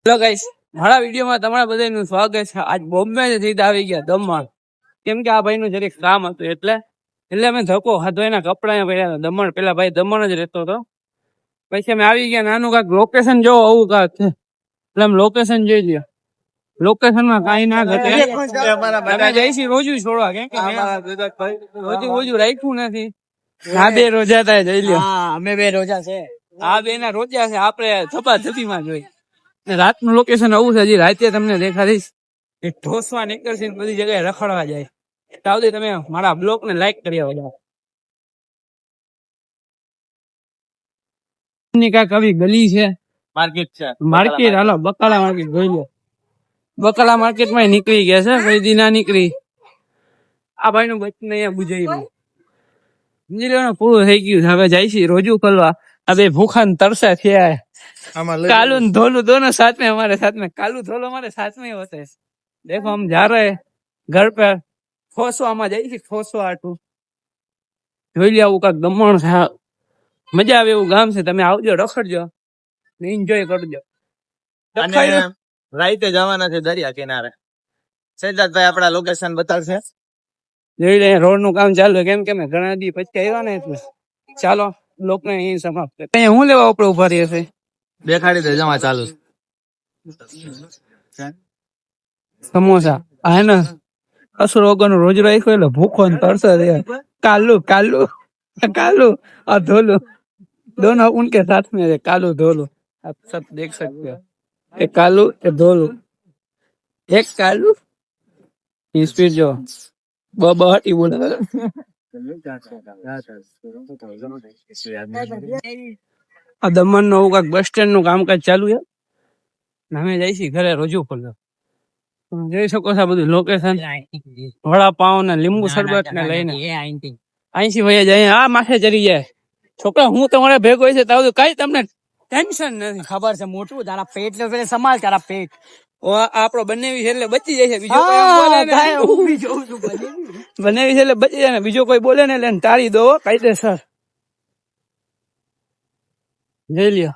Hello guys, મારા વિડીયોમાં તમારા બધાનું સ્વાગત છે. આજ બોમ્બે થી આવી ગયા દમણ, કેમ કે આ ભાઈનું જરીક કામ હતું એટલે અમે ધક્કો ખાધો. એના કપડા પડ્યા હતા દમણ. પેલા ભાઈ દમણ જ રહેતો હતો, પછી અમે આવી ગયા. નાનું કાંક લોકેશન જોવો આવું કાંક છે એટલે અમે લોકેશન જોઈ લ્યો. લોકેશન માં કઈ ના ઘટે. અમે જઈશી રોજુ છોડવા, કેમ કે રોજુ રાખ્યું નથી. આ બે રોજા થાય જઈ લ્યો. અમે બે રોજા છે. આ બે ના રોજા છે, આપડે ધપાધપી માં જોઈ. રાતનું લોકેશન આવું છે. હજી રાતે તમને દેખાડીશ. ઢોસવા નીકળશે, બધી જગ્યાએ રખડવા જાય. તાવથી તમે મારા બ્લોગ ને લાઈક કરી આવો. કાંઈક આવી ગલી છે, માર્કેટ છે. માર્કેટ. હાલો બકાલા માર્કેટ જોઈ લો. બકાલા માર્કેટ માં નીકળી ગયા છે, કઈ દી ના નીકળી. આ ભાઈ નું બચન અહીંયા બુજાઈ પૂરું થઈ ગયું. હવે જાય છે રોજુ ખોલવા. આ બે ભૂખા ને તરસા થયા. कालू धोलू दोनों साथ में, हमारे साथ में. कालू धोलो हमारे साथ में होते हैं. देखो हम जा रहे हैं घर पे. ठोसवा में जाइए, ठोसवा आटू જોઈ લે. આવું કાંક દમણ છે, મજા આવે એવું ગામ છે. તમે આવજો, રખડજો, એન્જોય કરજો. રાઈતે જવાના છે દરિયા કિનારે. સિદ્ધાર્થભાઈ આપડા લોકેશન બતાવશે. જોઈ લે, રોડ નું કામ ચાલુ. કેમ કે ઘણા દી પછી આવ્યા ને એટલે ચાલો લોક ને અહીં સમાપ્ત. અહીંયા હું લેવા આપણે ઉભા રહીએ છે. દેખાડી દે જમા ચાલુ. સમોસા આ ને અસર વગર રોજ રાખ્યો એટલે ભૂખો ને તરસે. कालू कालू कालू और धोलू दोनों उनके साथ में है. कालू धोलू आप सब देख सकते हो. एक कालू एक धोलू. एक कालू स्पीड जो बहटी बोले. આ દમણ નું કાંક બસ સ્ટેન્ડ નું કામકાજ ચાલુ છે. અમે જઈશી ઘરે રોજુ ખોલ્યો. જોઈ શકો છો બધું લોકેશન. વડાપાવ ને લીંબુ શરબત ને લઈને અહીંથી ભાઈ જાય. આ માથે ચડી જાય. છોકરા હું તમારે ભેગો છે તો કઈ તમને ટેન્શન નથી. ખબર છે મોટું તારા પેટ લે પેલે સંભાળ તારા પેટ. આપડો બનાવી છે એટલે બચી જાય છે. બીજો કોઈ બનાવી છે એટલે બચી જાય ને. બીજો કોઈ બોલે ને એટલે ટાળી દો કાયદેસર. જોઈ લ્યો.